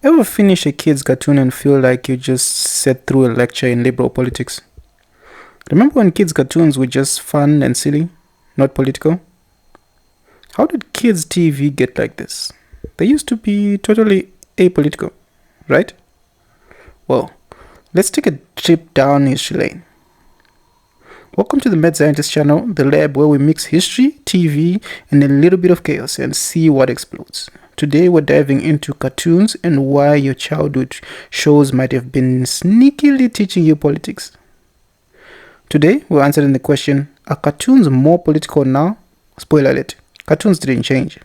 Ever finish a kid's cartoon and feel like you just sat through a lecture in liberal politics? Remember when kids' cartoons were just fun and silly, not political? How did kids' TV get like this? They used to be totally apolitical, right? Well, let's take a trip down history lane. Welcome to the Mad Scientist channel, the lab where we mix history, TV, and a little bit of chaos and see what explodes. Today we're diving into cartoons and why your childhood shows might have been sneakily teaching you politics. Today we're answering the question, are cartoons more political now? Spoiler alert, cartoons didn't change,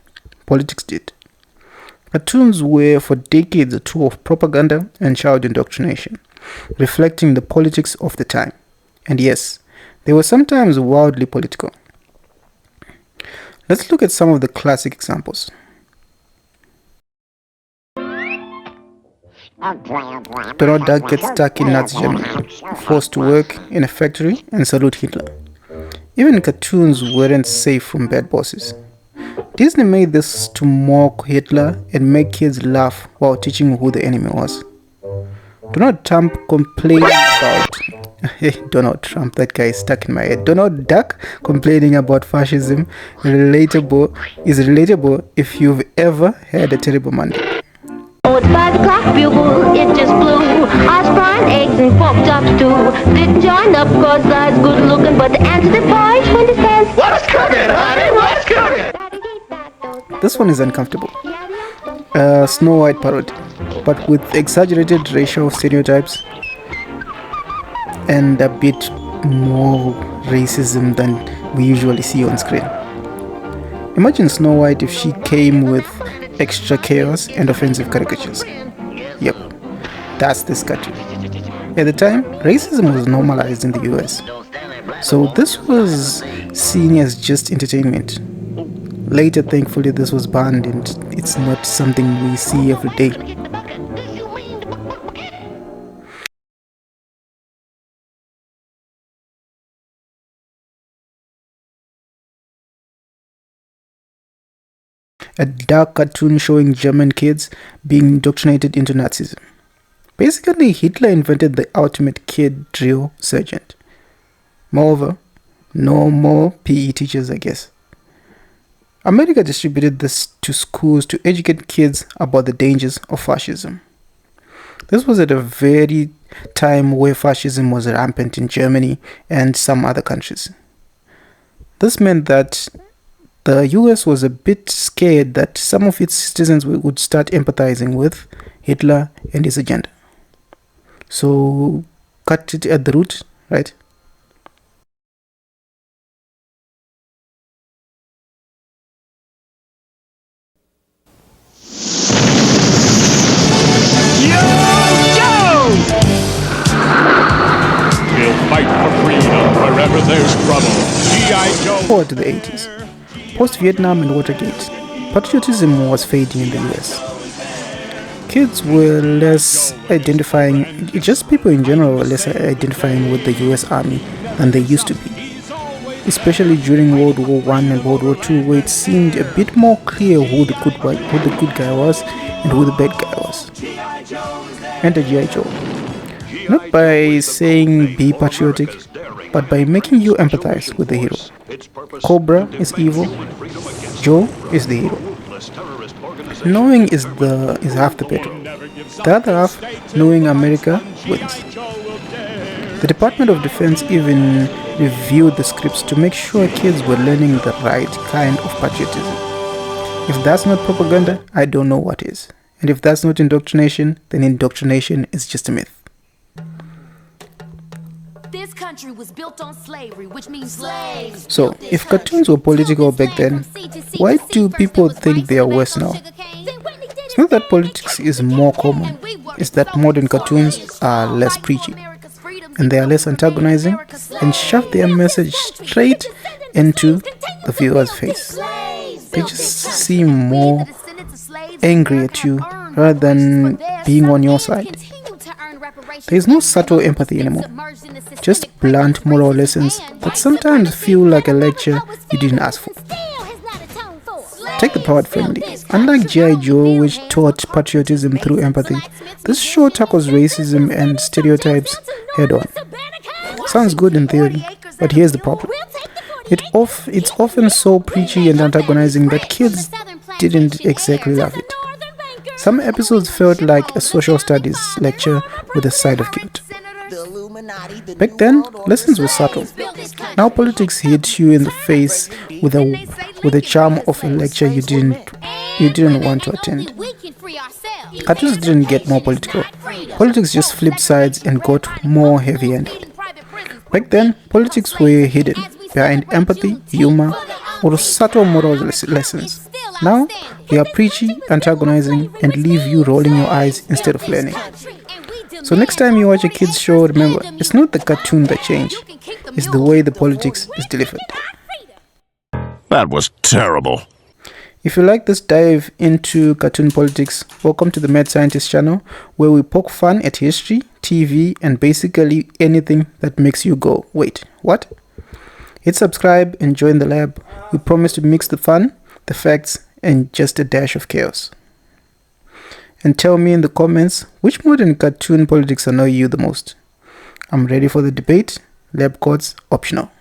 politics did. Cartoons were for decades a tool of propaganda and child indoctrination, reflecting the politics of the time. And yes, they were sometimes wildly political. Let's look at some of the classic examples. Donald Duck gets stuck in Nazi Germany, forced to work in a factory and salute Hitler. Even cartoons weren't safe from bad bosses. Disney made this to mock Hitler and make kids laugh while teaching who the enemy was. Donald Trump complained about Donald Trump, that guy is stuck in my head. Donald Duck complaining about fascism is relatable if you've ever had a terrible Monday. Oh, it's 5 o'clock bugle, it just blew. I sprung eggs and pork chops too. Didn't join up cause I was good looking, but the answer to boys when it says, "What's cooking, honey? What's cooking?" This one is uncomfortable. Snow White parody, but with exaggerated racial stereotypes and a bit more racism than we usually see on screen. Imagine Snow White if she came with extra chaos and offensive caricatures. Yep, that's this cartoon. At the time, racism was normalized in the US, so this was seen as just entertainment. Later, thankfully, this was banned and it's not something we see every day. A dark cartoon showing German kids being indoctrinated into Nazism. Basically, Hitler invented the ultimate kid drill sergeant. Moreover, no more PE teachers, I guess. America distributed this to schools to educate kids about the dangers of fascism. This was at a very time where fascism was rampant in Germany and some other countries. This meant that the US was a bit scared that some of its citizens would start empathizing with Hitler and his agenda. So, cut it at the root, right? We'll fight for freedom wherever there's trouble. G.I. Joe. Forward to the 80s. Post-Vietnam and Watergate, patriotism was fading in the US. Kids were less identifying, just people in general were less identifying with the US Army than they used to be. Especially during World War I and World War II, where it seemed a bit more clear who the good guy was and who the bad guy was. Enter G.I. Joe. Not by saying be patriotic, but by making you empathize with the hero. Cobra is evil, Joe is the hero. Knowing is half the battle. The other half, knowing America, wins. The Department of Defense even reviewed the scripts to make sure kids were learning the right kind of patriotism. If that's not propaganda, I don't know what is. And if that's not indoctrination, then indoctrination is just a myth. This country was built on slavery, which means slaves. So, if cartoons were political back then, why do people think they are worse now? It's not that politics is more common, it's that modern cartoons are less preachy, and they are less antagonizing, and shove their message straight into the viewer's face. They just seem more angry at you rather than being on your side. There is no subtle empathy anymore, just blunt moral lessons that sometimes feel like a lecture you didn't ask for. Take the plot friendly. Unlike G.I. Joe, which taught patriotism through empathy, this show tackles racism and stereotypes head on. Sounds good in theory, but here's the problem. It's often so preachy and antagonizing that kids didn't exactly love it. Some episodes felt like a social studies lecture with a side of guilt. Back then, lessons were subtle. Now politics hits you in the face with a charm of a lecture you didn't want to attend. Cartoons didn't get more political. Politics just flipped sides and got more heavy-handed. Back then, politics were hidden behind empathy, humor, or subtle moral lessons. Now, they are preachy, antagonizing, and leave you rolling your eyes instead of learning. So next time you watch a kids show, remember, it's not the cartoon that changed, it's the way the politics is delivered. That was terrible. If you like this dive into cartoon politics, welcome to the Mad Scientist channel, where we poke fun at history, TV, and basically anything that makes you go, wait, what? Hit subscribe and join the lab. We promise to mix the fun, the facts, and just a dash of chaos. And tell me in the comments, which modern cartoon politics annoy you the most? I'm ready for the debate. Lab coats optional.